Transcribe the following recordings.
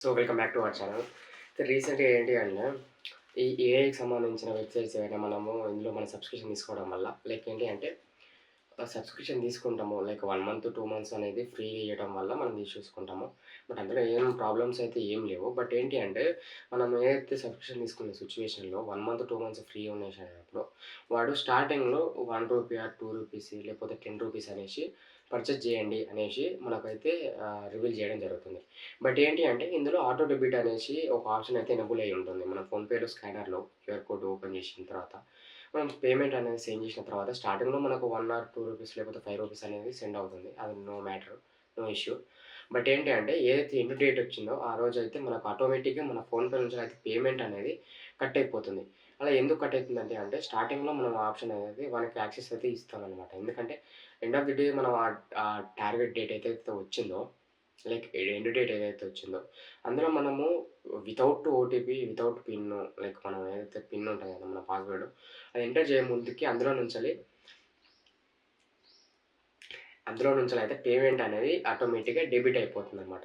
So welcome back to our channel. అయితే రీసెంట్‌గా ఏంటి అంటే, ఈ ఏఐకి సంబంధించిన వెబ్‌సైట్స్ ఏవైనా మనము ఇందులో మన సబ్స్క్రిప్షన్ తీసుకోవడం వల్ల లైక్ ఏంటి అంటే, సబ్స్క్రిప్షన్ తీసుకుంటాము. లైక్ 1 మంత్, 2 మంత్స్ అనేది ఫ్రీ ఇయ్యడం వల్ల మనం తీసేసుకుంటాము. బట్ అందులో ఏం ప్రాబ్లమ్స్ అయితే ఏం లేవు. బట్ ఏంటి అంటే, మనం ఏదైతే సబ్స్క్రిప్షన్ తీసుకునే సిట్యుయేషన్‌లో 1 మంత్, 2 మంత్స్ ఫ్రీ ఉన్నప్పుడు వాడు స్టార్టింగ్‌లో రూ. 1 ఆర్ రూ. 2 లేకపోతే రూ. 10 అనేసి పర్చేజ్ చేయండి అనేసి మనకైతే రివీల్ చేయడం జరుగుతుంది. బట్ ఏంటి అంటే, ఇందులో ఆటో డెబిట్ అనేసి ఒక ఆప్షన్ అయితే ఎనేబుల్ అయ్యి ఉంటుంది. మన ఫోన్‌పేలో స్కానర్‌లో క్యూఆర్ కోడ్ ఓపెన్ చేసిన తర్వాత మనం పేమెంట్ అనేది సెండ్ చేసిన తర్వాత స్టార్టింగ్‌లో మనకు 1 ఆర్ రూ. 2 లేకపోతే రూ. 5 అనేది సెండ్ అవుతుంది. అది no matter. No issue. But ఏంటి అంటే ఏదైతే ఎండ్ డేట్ వచ్చిందో ఆ రోజైతే మనకు ఆటోమేటిక్‌గా మన ఫోన్‌పే నుంచి అయితే పేమెంట్ అనేది కట్ అయిపోతుంది. అలా ఎందుకు కట్ అయితుందంటే స్టార్టింగ్‌లో మనం ఆప్షన్ అనేది మనకి యాక్సెస్ అయితే ఇస్తామనమాట. ఎందుకంటే ఎండ్ ఆఫ్ ది డే మనం టార్గెట్ డేట్ ఏదైతే వచ్చిందో లైక్ ఎండ్ డేట్ ఏదైతే వచ్చిందో అందులో మనము without OTP, without pin like మనం ఏదైతే పిన్ ఉంటది కదా! మన పాస్‌వర్డ్ అది ఎంటర్ చేయముందుకి అందులో నుంచెలయితే పేమెంట్ అనేది ఆటోమేటిక్‌గా డెబిట్ అయిపోతుందనమాట.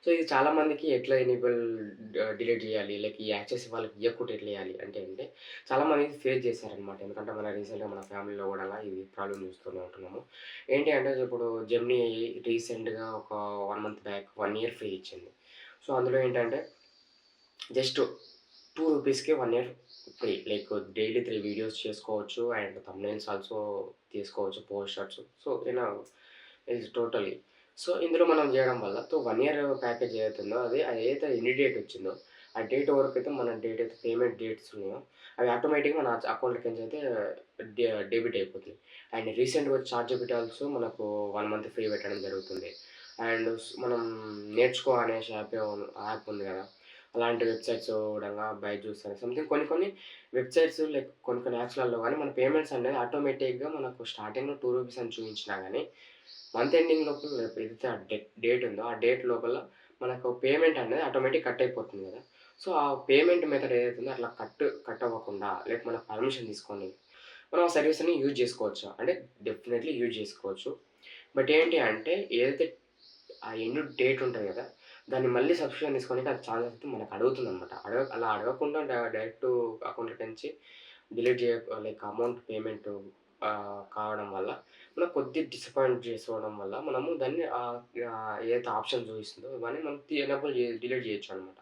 సో, ఇది చాలా మందికి ఎట్లా ఎనేబుల్ డిలీట్ జేయాలి? లైక్ ఈ యాక్సెస్ వాళ్ళకి ఇయ్యకుండా ఎట్లా చేయాలి అంటే చాలా మంది ఫేస్ చేశారనమాట. ఎందుకంటే మన రీసెంట్‌గా మన ఫ్యామిలీలో గూడా ఇది ప్రాబ్లమ్ చూస్తూనే ఉంటున్నాము. ఏంటి అంటే ఇప్పుడు జెమినీ రీసెంట్‌గా ఒక 1 మంత్ బ్యాక్ 1 ఇయర్ ఫ్రీ ఇచ్చింది. సో, అందులో ఏంటంటే జస్ట్ రూ. 2కి 1 year free. Like daily 3 videos చేసుకోవచ్చు. అండ్ థంబ్‌నెయిల్స్ ఆల్సో తీసుకోవచ్చు. Posters. So, it's totally. So, ఇందులో మనం జేయడం వల్ల 1 ఇయర్ ప్యాకేజ్ ఏదైతుందో అదైతే ఎన్ని డేట్ వచ్చిందో, ఆ డేట్ వరకైతే మన డేట్ అయితే పేమెంట్ డేట్స్ ఉన్నాయో, అవి ఆటోమేటిక్‌గా మన అకౌంట్‌లోకెంచయితే డెబిట్ అయిపోతాయి. అండ్ రీసెంట్‌గా వచ్చి చాట్‌జిపిటి ఆల్సో మనకు 1 మంత్ ఫ్రీ పెట్టడం జరుగుతుంది. అండ్ మనం నేర్చుకో అనేసి యాప్ ఉంది గదా! అలాంటి వెబ్‌సైట్స్ గూడంగా బైజూస్ అని సంథింగ్ కొన్ని కొన్ని వెబ్‌సైట్స్ లైక్ కొన్ని కొన్ని యాప్స్‌లలో గానీ మన పేమెంట్స్ అనేది ఆటోమేటిక్‌గా మనకు స్టార్టింగ్‌లో రూ. 2 అని చూయించినా గానీ మంత్ ఎండింగ్ లోపల ఏదైతే ఆ డేట్ ఉందో, ఆ డేట్ లోపల మనకు పేమెంట్ అనేది ఆటోమేటిక్ కట్ అయిపోతుంది గదా! సో, ఆ పేమెంట్ మెథడ్ ఏదైతే ఉందో అట్లా కట్ అవ్వకుండా లైక్ మన పర్మిషన్ తీసుకొని, మనం ఆ సర్వీస్‌ని యూజ్ జేసుకోవచ్చు. అంటే డెఫినైట్‌లీ యూజ్ జేసుకోవచ్చు. బట్ ఏంటి అంటే ఏదైతే ఆ ఎండ్ డేట్ ఉంటది గదా! దాన్ని మళ్ళీ సబ్స్క్రిప్షన్ తీసుకోనికి అది ఛాన్సెస్ అయితే మనకు అడుగుతుందనమాట. అలా అడగకుండా డైరెక్ట్ అకౌంట్‌లోకెంచి డిలీట్ లైక్ అమౌంట్ పేమెంట్ కావడం వల్ల మనకు కొద్దిగా డిసప్పాయింట్ చేసుకోవడం వల్ల మనము దాన్ని ఏదైతే ఆప్షన్ చూపిస్తుందో ఇవన్నీ మనం ఎనేబుల్ డిలీట్ చేయొచ్చనమాట.